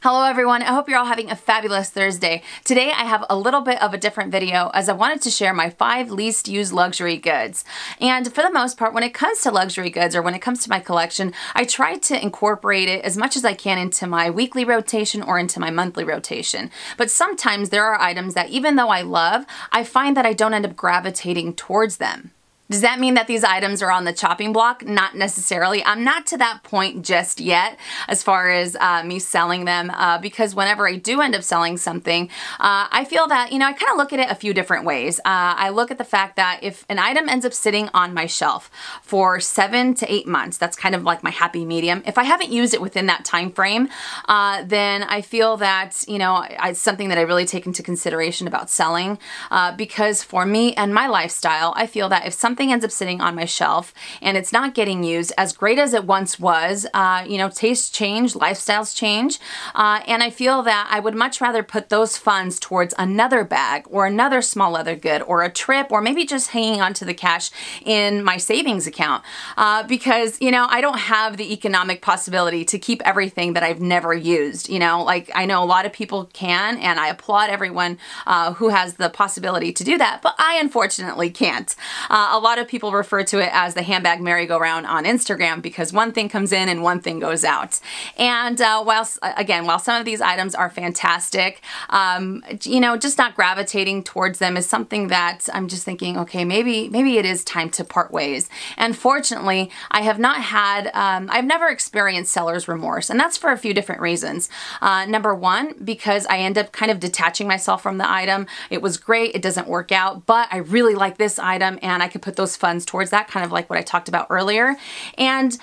Hello everyone, I hope you're all having a fabulous Thursday. Today I have a little bit of a different video as I wanted to share my 5 least used luxury goods. And for the most part, when it comes to luxury goods or when it comes to my collection, I try to incorporate it as much as I can into my weekly rotation or into my monthly rotation. But sometimes there are items that even though I love, I find that I don't end up gravitating towards them. Does that mean that these items are on the chopping block? Not necessarily. I'm not to that point just yet as far as me selling them because whenever I do end up selling something, I feel that, I kind of look at it a few different ways. I look at the fact that if an item ends up sitting on my shelf for 7 to 8 months, that's kind of like my happy medium. If I haven't used it within that time frame, then I feel that, it's something that I really take into consideration about selling because for me and my lifestyle, I feel that if something ends up sitting on my shelf and it's not getting used as great as it once was, tastes change, lifestyles change, and I feel that I would much rather put those funds towards another bag or another small leather good or a trip or maybe just hanging on to the cash in my savings account because, I don't have the economic possibility to keep everything that I've never used, like I know a lot of people can, and I applaud everyone who has the possibility to do that, but I unfortunately can't. A lot of people refer to it as the handbag merry-go-round on Instagram because one thing comes in and one thing goes out. And while some of these items are fantastic, just not gravitating towards them is something that I'm just thinking, okay, maybe it is time to part ways. And fortunately, I have not had, I've never experienced seller's remorse, and that's for a few different reasons. Number one, because I end up kind of detaching myself from the item. It was great, it doesn't work out, but I really like this item and I could put those funds towards that, kind of like what I talked about earlier. And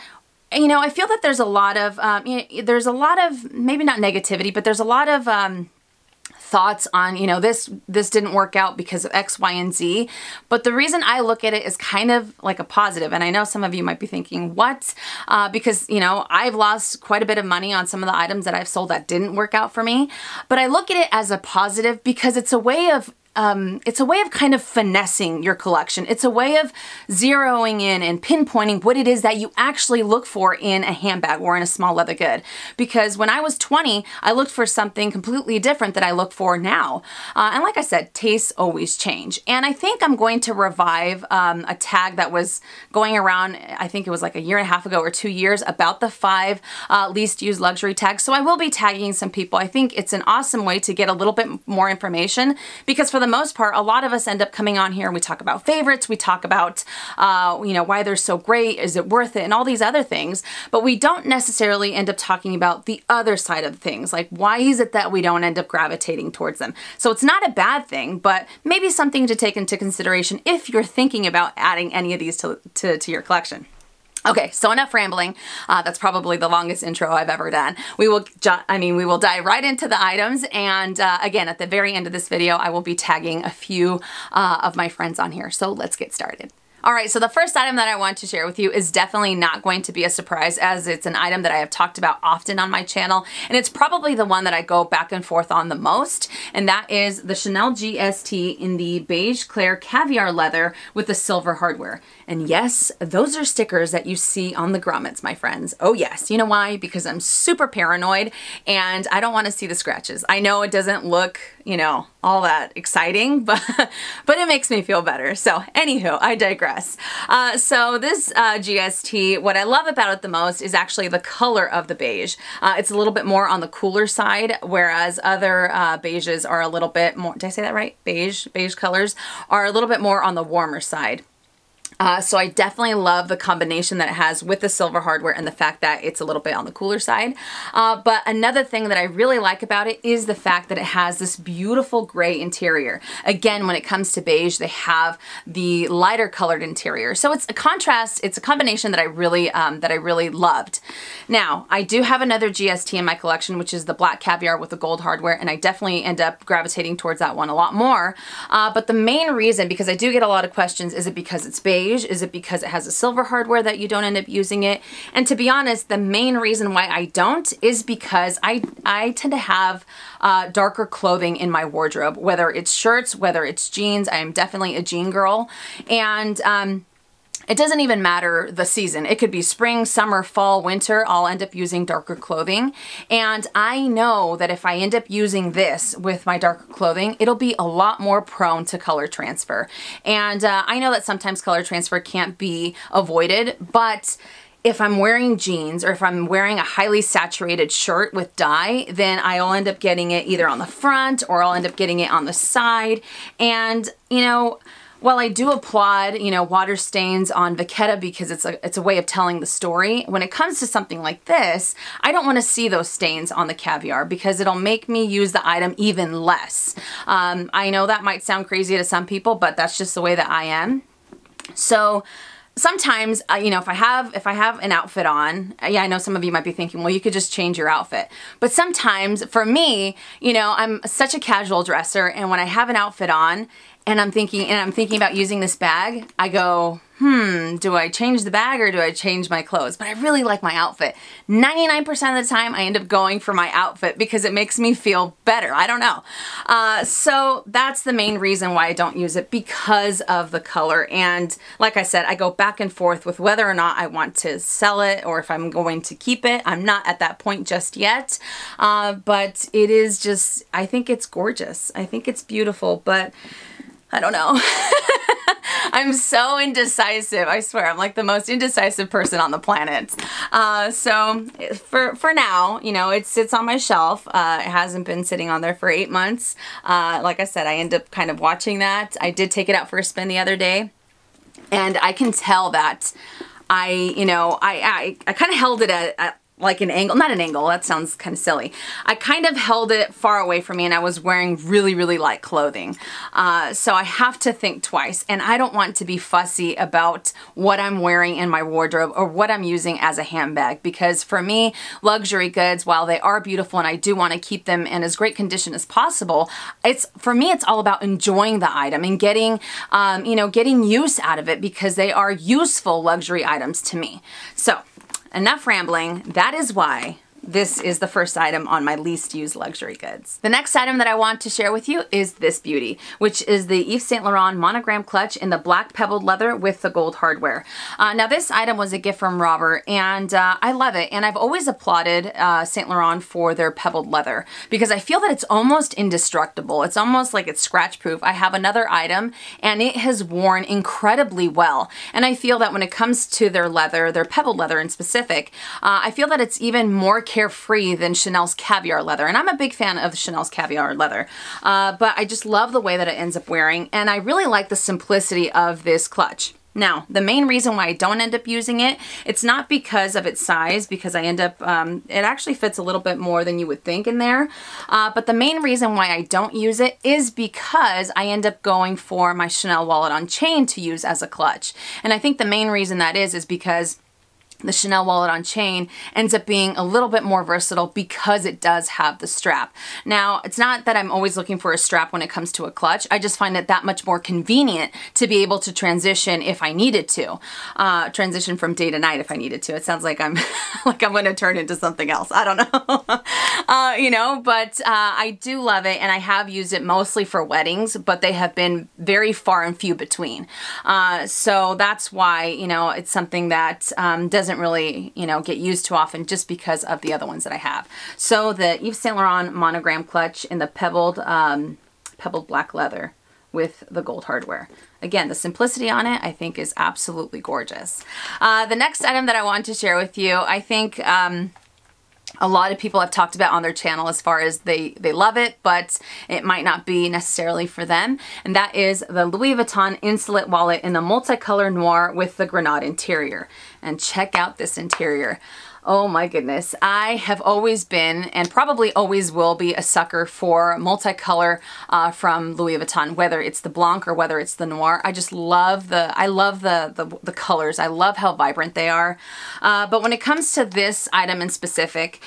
I feel that there's a lot of maybe not negativity, but there's a lot of thoughts on, this didn't work out because of X, Y, and Z. But the reason I look at it is kind of like a positive. And I know some of you might be thinking, what? Because, I've lost quite a bit of money on some of the items that I've sold that didn't work out for me. But I look at it as a positive because it's a way of kind of finessing your collection. It's a way of zeroing in and pinpointing what it is that you actually look for in a handbag or in a small leather good. Because when I was 20, I looked for something completely different that I look for now. And like I said, tastes always change. And I think I'm going to revive a tag that was going around, I think it was like a year and a half ago or 2 years, about the 5 least used luxury tags. So I will be tagging some people. I think it's an awesome way to get a little bit more information because for the most part, a lot of us end up coming on here and we talk about favorites, we talk about, why they're so great, is it worth it, and all these other things, but we don't necessarily end up talking about the other side of things, like why is it that we don't end up gravitating towards them. So it's not a bad thing, but maybe something to take into consideration if you're thinking about adding any of these to your collection. Okay, so enough rambling. That's probably the longest intro I've ever done. We will dive right into the items, and again, at the very end of this video, I will be tagging a few of my friends on here. So let's get started. All right, so the first item that I want to share with you is definitely not going to be a surprise, as it's an item that I have talked about often on my channel, and it's probably the one that I go back and forth on the most, and that is the Chanel GST in the beige Claire caviar leather with the silver hardware. And yes, those are stickers that you see on the grommets, my friends. Oh yes, you know why? Because I'm super paranoid and I don't want to see the scratches. I know it doesn't look, all that exciting, but it makes me feel better. So anywho, I digress. So this GST, what I love about it the most is actually the color of the beige. It's a little bit more on the cooler side, whereas other beiges are a little bit more, did I say that right? Beige colors are a little bit more on the warmer side. So I definitely love the combination that it has with the silver hardware and the fact that it's a little bit on the cooler side. But another thing that I really like about it is the fact that it has this beautiful gray interior. Again, when it comes to beige, they have the lighter colored interior. So it's a contrast, it's a combination that I really loved. Now, I do have another GST in my collection, which is the black caviar with the gold hardware, and I definitely end up gravitating towards that one a lot more. But the main reason, because I do get a lot of questions, is it because it's beige? Is it because it has a silver hardware that you don't end up using it? And to be honest, the main reason why I don't is because I tend to have darker clothing in my wardrobe, whether it's shirts, whether it's jeans. I am definitely a jean girl. And It doesn't even matter the season. It could be spring, summer, fall, winter. I'll end up using darker clothing. And I know that if I end up using this with my darker clothing, it'll be a lot more prone to color transfer. And I know that sometimes color transfer can't be avoided, but if I'm wearing jeans or if I'm wearing a highly saturated shirt with dye, then I'll end up getting it either on the front or I'll end up getting it on the side. And, you know, while I do applaud, you know, water stains on Vachetta because it's a way of telling the story, when it comes to something like this, I don't want to see those stains on the caviar because it'll make me use the item even less. I know that might sound crazy to some people, but that's just the way that I am. So sometimes, you know, if I have an outfit on, yeah, I know some of you might be thinking, well, you could just change your outfit. But sometimes for me, you know, I'm such a casual dresser, and when I have an outfit on and I'm thinking about using this bag, I go, do I change the bag or do I change my clothes? But I really like my outfit. 99% of the time I end up going for my outfit because it makes me feel better. I don't know. So that's the main reason why I don't use it, because of the color. And like I said, I go back and forth with whether or not I want to sell it or if I'm going to keep it. I'm not at that point just yet. But it is just, I think it's gorgeous. I think it's beautiful, but I don't know. I'm so indecisive. I swear, I'm like the most indecisive person on the planet. So for now, you know, it sits on my shelf. It hasn't been sitting on there for 8 months. Like I said, I end up kind of watching that. I did take it out for a spin the other day, and I can tell that I kind of held it at like an angle, not an angle, that sounds kind of silly. I kind of held it far away from me and I was wearing really, really light clothing. So I have to think twice, and I don't want to be fussy about what I'm wearing in my wardrobe or what I'm using as a handbag, because for me, luxury goods, while they are beautiful and I do want to keep them in as great condition as possible, for me, it's all about enjoying the item and getting, you know, getting use out of it, because they are useful luxury items to me. So, enough rambling. That is why this is the first item on my least used luxury goods. The next item that I want to share with you is this beauty, which is the Yves Saint Laurent monogram clutch in the black pebbled leather with the gold hardware. Now this item was a gift from Robert, and I love it. And I've always applauded Saint Laurent for their pebbled leather because I feel that it's almost indestructible. It's almost like it's scratch proof. I have another item and it has worn incredibly well. And I feel that when it comes to their leather, their pebbled leather in specific, I feel that it's even more carefree than Chanel's caviar leather. And I'm a big fan of Chanel's caviar leather, but I just love the way that it ends up wearing. And I really like the simplicity of this clutch. Now, the main reason why I don't end up using it, it's not because of its size, because I end up, it actually fits a little bit more than you would think in there. But the main reason why I don't use it is because I end up going for my Chanel wallet on chain to use as a clutch. And I think the main reason that is because the Chanel wallet on chain ends up being a little bit more versatile because it does have the strap. Now, it's not that I'm always looking for a strap when it comes to a clutch. I just find it that much more convenient to be able to transition if I needed to. Transition from day to night if I needed to. It sounds like I'm like I'm going to turn into something else. I don't know. You know, but I do love it, and I have used it mostly for weddings, but they have been very far and few between. So that's why, you know, it's something that doesn't really, you know, get used too often just because of the other ones that I have. So the Yves Saint Laurent monogram clutch in the pebbled black leather with the gold hardware. Again, the simplicity on it I think is absolutely gorgeous. The next item that I want to share with you, I think a lot of people have talked about on their channel as far as they love it, but it might not be necessarily for them. And that is the Louis Vuitton Insulate wallet in the multicolor noir with the grenade interior. And check out this interior. Oh my goodness. I have always been, and probably always will be, a sucker for multicolor from Louis Vuitton, whether it's the Blanc or whether it's the Noir. I just love the colors. I love how vibrant they are. But when it comes to this item in specific,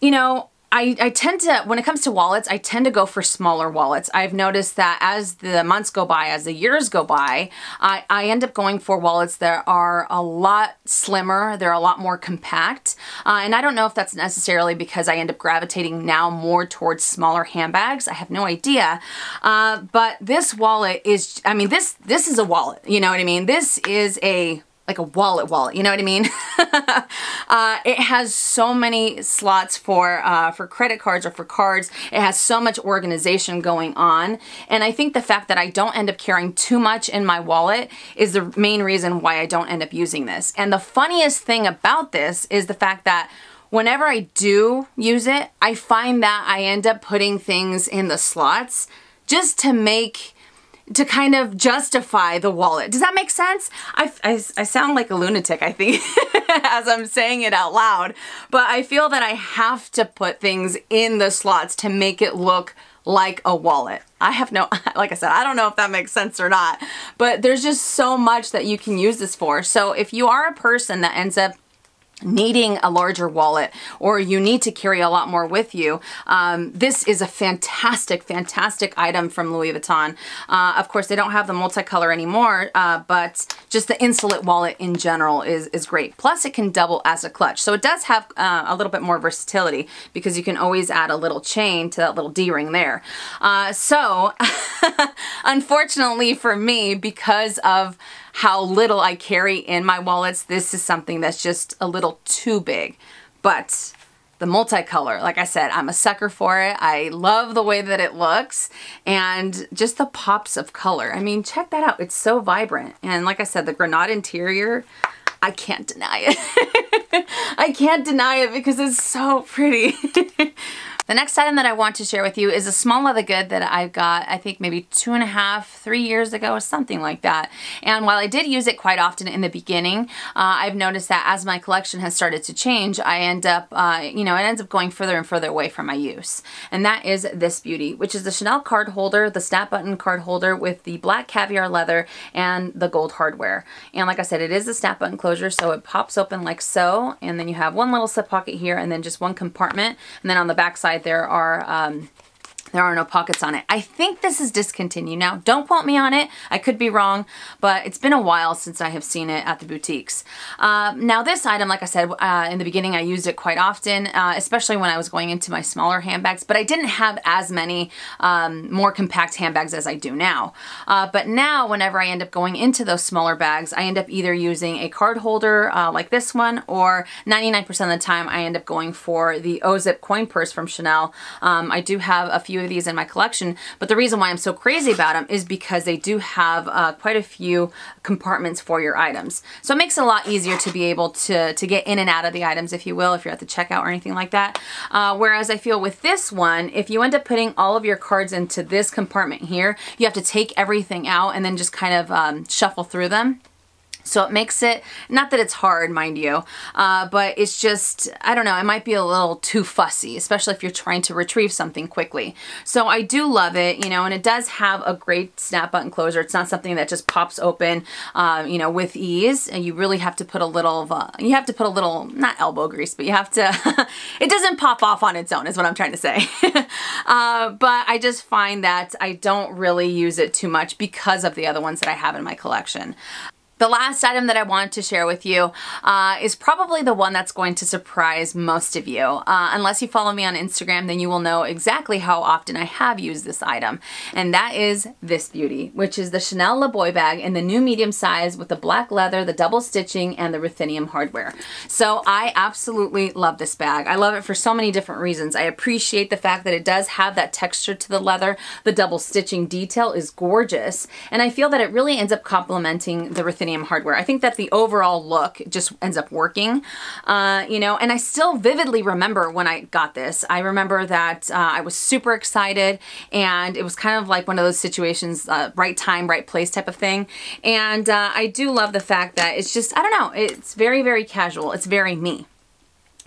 you know, I tend to, when it comes to wallets, I tend to go for smaller wallets. I've noticed that as the months go by, as the years go by, I end up going for wallets that are a lot slimmer. They're a lot more compact. And I don't know if that's necessarily because I end up gravitating now more towards smaller handbags. I have no idea. But this wallet is, I mean, this is a wallet. You know what I mean? This is a like a wallet, you know what I mean? It has so many slots for credit cards or for cards. It has so much organization going on. And I think the fact that I don't end up carrying too much in my wallet is the main reason why I don't end up using this. And the funniest thing about this is the fact that whenever I do use it, I find that I end up putting things in the slots just to kind of justify the wallet. Does that make sense? I sound like a lunatic, I think, as I'm saying it out loud, but I feel that I have to put things in the slots to make it look like a wallet. I have no, like I said, I don't know if that makes sense or not, but there's just so much that you can use this for. So if you are a person that ends up needing a larger wallet, or you need to carry a lot more with you, this is a fantastic item from Louis Vuitton. Of course, they don't have the multicolor anymore, but just the insulate wallet in general is great. Plus, it can double as a clutch. So it does have a little bit more versatility because you can always add a little chain to that little D-ring there. So unfortunately for me, because of how little I carry in my wallets, this is something that's just a little too big. But the multicolor, like I said, I'm a sucker for it. I love the way that it looks and just the pops of color. I mean, check that out. It's so vibrant. And like I said, the granate interior, I can't deny it. I can't deny it because it's so pretty. The next item that I want to share with you is a small leather good that I got, I think maybe 2.5, 3 years ago or something like that. And while I did use it quite often in the beginning, I've noticed that as my collection has started to change, I end up, you know, it ends up going further and further away from my use. And that is this beauty, which is the Chanel card holder, the snap button card holder with the black caviar leather and the gold hardware. And like I said, it is a snap button closure, so it pops open like so. And then you have one little slip pocket here and then just one compartment. And then on the back side, there are no pockets on it. I think this is discontinued now. Don't quote me on it. I could be wrong, but it's been a while since I have seen it at the boutiques. Now this item, like I said, in the beginning I used it quite often, especially when I was going into my smaller handbags, but I didn't have as many more compact handbags as I do now. But now whenever I end up going into those smaller bags, I end up either using a card holder like this one, or 99% of the time I end up going for the O-zip coin purse from Chanel. I do have a few of these in my collection, but the reason why I'm so crazy about them is because they do have quite a few compartments for your items. So it makes it a lot easier to be able to get in and out of the items, if you will, if you're at the checkout or anything like that. Whereas I feel with this one, if you end up putting all of your cards into this compartment here, you have to take everything out and then just kind of shuffle through them. So it makes it, not that it's hard, mind you, but it's just, I don't know, it might be a little too fussy, especially if you're trying to retrieve something quickly. So I do love it, you know, and it does have a great snap button closure. It's not something that just pops open, you know, with ease. And you really have to put a little, not elbow grease, but you have to, it doesn't pop off on its own is what I'm trying to say. But I just find that I don't really use it too much because of the other ones that I have in my collection. The last item that I want to share with you is probably the one that's going to surprise most of you. Unless you follow me on Instagram, then you will know exactly how often I have used this item. And that is this beauty, which is the Chanel Le Boy bag in the new medium size with the black leather, the double stitching, and the ruthenium hardware. So I absolutely love this bag. I love it for so many different reasons. I appreciate the fact that it does have that texture to the leather. The double stitching detail is gorgeous. And I feel that it really ends up complementing the ruthenium hardware. I think that the overall look just ends up working, you know, and I still vividly remember when I got this. I remember that I was super excited, and it was kind of like one of those situations, right time, right place type of thing. And I do love the fact that it's just, I don't know, it's very, very casual. It's very me.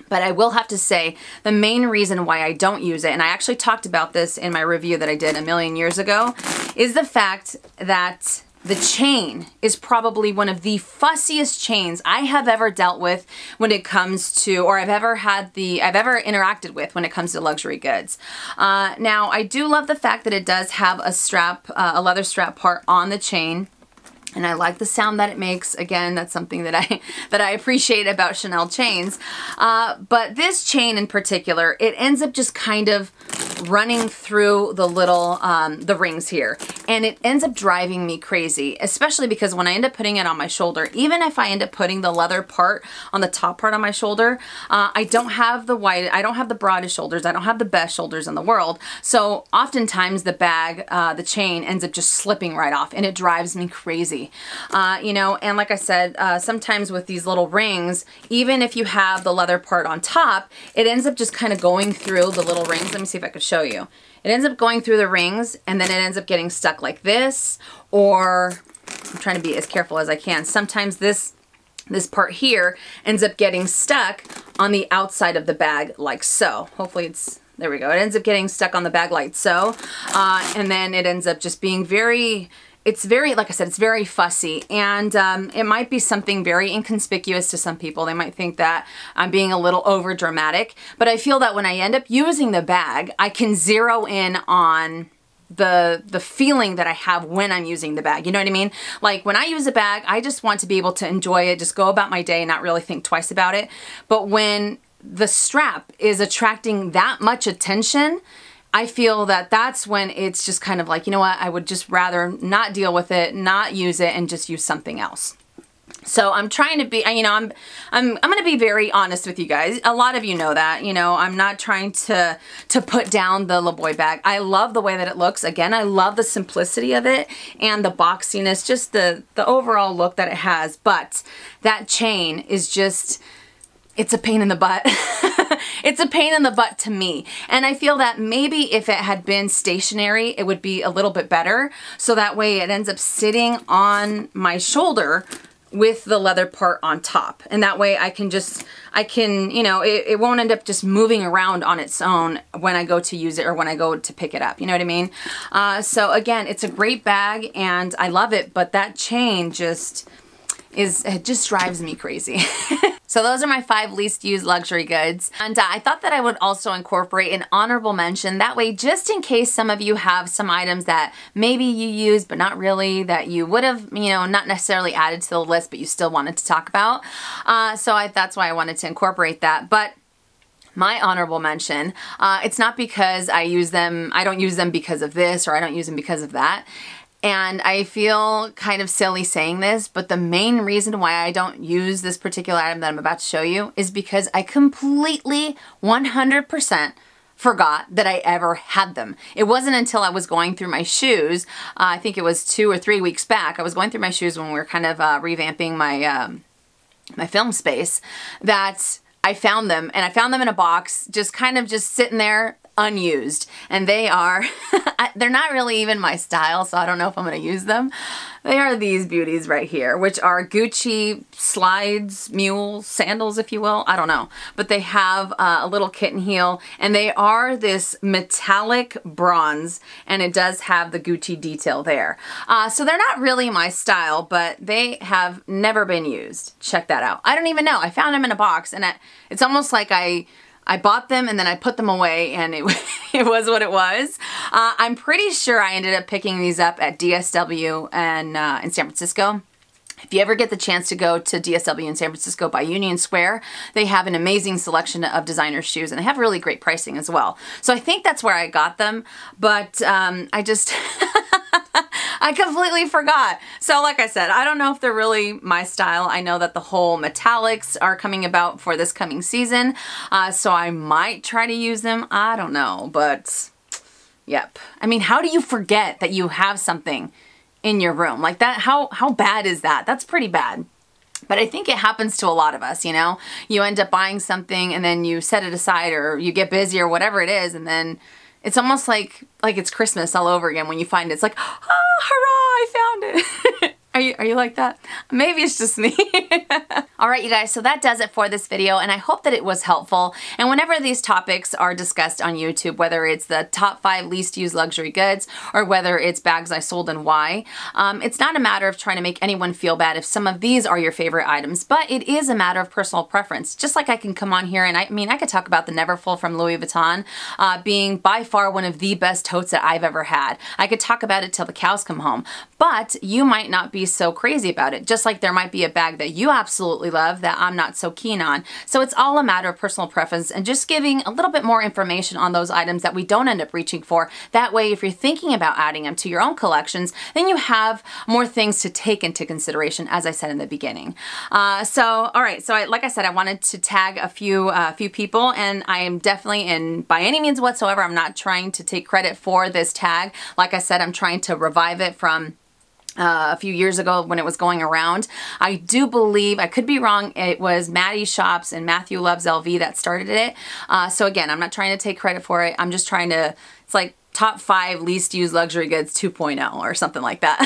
But I will have to say the main reason why I don't use it, and I actually talked about this in my review that I did a million years ago, is the fact that the chain is probably one of the fussiest chains I have ever dealt with when it comes to, or I've ever interacted with when it comes to luxury goods. Now, I do love the fact that it does have a strap, a leather strap part on the chain. And I like the sound that it makes. Again, that's something that I appreciate about Chanel chains. But this chain in particular, it ends up just kind of running through the little, the rings here. and it ends up driving me crazy, especially because when I end up putting it on my shoulder, even if I end up putting the leather part on the top part on my shoulder, I don't have the broadest shoulders, I don't have the best shoulders in the world, so oftentimes the bag, the chain ends up just slipping right off, and it drives me crazy. You know, and like I said, sometimes with these little rings, even if you have the leather part on top, it ends up just kind of going through the little rings. Let me see if I can show you. It ends up going through the rings, and then it ends up getting stuck like this, or I'm trying to be as careful as I can. Sometimes this part here ends up getting stuck on the outside of the bag like so. Hopefully it's, there we go. It ends up getting stuck on the bag like so, and then it ends up just being very, it's very, like I said, it's very fussy, and it might be something very inconspicuous to some people. They might think that I'm being a little over dramatic, but I feel that when I end up using the bag, I can zero in on the feeling that I have when I'm using the bag. You know what I mean? Like when I use a bag, I just want to be able to enjoy it, just go about my day and not really think twice about it. But when the strap is attracting that much attention, I feel that that's when it's just kind of like, you know what, I would just rather not deal with it, not use it, and just use something else. So I'm trying to be, you know, I'm going to be very honest with you guys. A lot of you know that, you know, I'm not trying to put down the La Boy bag. I love the way that it looks. Again, I love the simplicity of it and the boxiness, just the overall look that it has. But that chain is just, it's a pain in the butt. It's a pain in the butt to me. And I feel that maybe if it had been stationary, it would be a little bit better. So that way it ends up sitting on my shoulder with the leather part on top. And that way I can, you know, it won't end up just moving around on its own when I go to use it or when I go to pick it up. You know what I mean? So again, it's a great bag and I love it, but that chain just it just drives me crazy. So those are my 5 least used luxury goods. And I thought that I would also incorporate an honorable mention. That way, just in case some of you have some items that maybe you use, but not really, that you would have, you know, not necessarily added to the list, but you still wanted to talk about. That's why I wanted to incorporate that. But my honorable mention, it's not because I don't use them because of this, or I don't use them because of that. And I feel kind of silly saying this, but the main reason why I don't use this particular item that I'm about to show you is because I completely 100% forgot that I ever had them. It wasn't until I was going through my shoes, I think it was 2 or 3 weeks back, I was going through my shoes when we were kind of revamping my, my film space, that I found them, and I found them in a box, just kind of just sitting there unused, and they are they're not really even my style, so I don't know if I'm going to use them. They are these beauties right here, which are Gucci slides, mule sandals, if you will. I don't know, but they have a little kitten heel, and they are this metallic bronze, and it does have the Gucci detail there. So they're not really my style, but they have never been used. Check that out. I don't even know. I found them in a box, and it's almost like I bought them and then I put them away, and it was what it was. I'm pretty sure I ended up picking these up at DSW and in San Francisco. If you ever get the chance to go to DSW in San Francisco by Union Square, they have an amazing selection of designer shoes, and they have really great pricing as well. So I think that's where I got them, but I just I completely forgot. So like I said, I don't know if they're really my style. I know that the whole metallics are coming about for this coming season, so I might try to use them. I don't know, but yep. I mean, how do you forget that you have something in your room like that? How bad is that? That's pretty bad. But I think it happens to a lot of us, you know? You end up buying something and then you set it aside, or you get busy or whatever it is, and then it's almost like it's Christmas all over again when you find it. It's like, oh, hurrah, I found it. Are you like that? Maybe it's just me. All right, you guys, so that does it for this video, and I hope that it was helpful. And whenever these topics are discussed on YouTube, whether it's the top 5 least used luxury goods or whether it's bags I sold and why, it's not a matter of trying to make anyone feel bad if some of these are your favorite items, but it is a matter of personal preference. Just like I can come on here and I could talk about the Neverfull from Louis Vuitton being by far one of the best totes that I've ever had. I could talk about it till the cows come home, but you might not be be so crazy about it. Just like there might be a bag that you absolutely love that I'm not so keen on. So it's all a matter of personal preference and just giving a little bit more information on those items that we don't end up reaching for. That way, if you're thinking about adding them to your own collections, then you have more things to take into consideration, as I said in the beginning. All right, so like I said, I wanted to tag a few people, and I am definitely, in by any means whatsoever, I'm not trying to take credit for this tag. Like I said, I'm trying to revive it from a few years ago when it was going around. I do believe, I could be wrong, it was Maddie Shops and Matthew Loves LV that started it. So again, I'm not trying to take credit for it. I'm just trying to, it's like top 5 least used luxury goods 2.0 or something like that.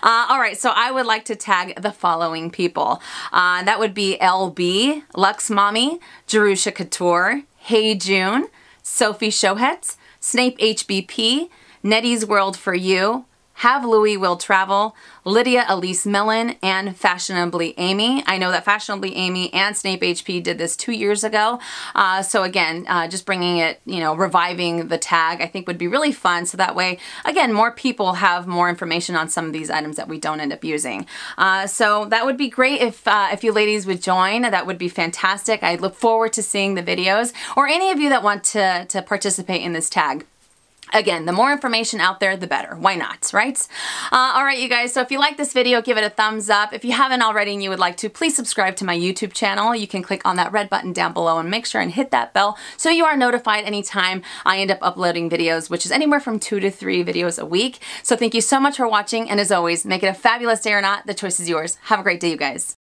All right, so I would like to tag the following people. That would be Elle Be, Luxe Mommy, Jerusha Couture, Hey June, Sophie Shohet, SnapeHBP, Nettie's World for You, HaveLouisWillTravel, Lydia, Ellise, Millen, and Fashionably Amy. I know that Fashionably Amy and SnapeHBP did this 2 years ago. So again, just bringing it, reviving the tag, I think would be really fun. So that way, again, more people have more information on some of these items that we don't end up using. So that would be great if you ladies would join. That would be fantastic. I look forward to seeing the videos, or any of you that want to participate in this tag. Again, the more information out there, the better. Why not, right? All right, you guys, so if you like this video, give it a thumbs up. If you haven't already and you would like to, please subscribe to my YouTube channel. You can click on that red button down below and make sure and hit that bell so you are notified anytime I end up uploading videos, which is anywhere from 2 to 3 videos a week. So thank you so much for watching, and as always, make it a fabulous day or not. The choice is yours. Have a great day, you guys.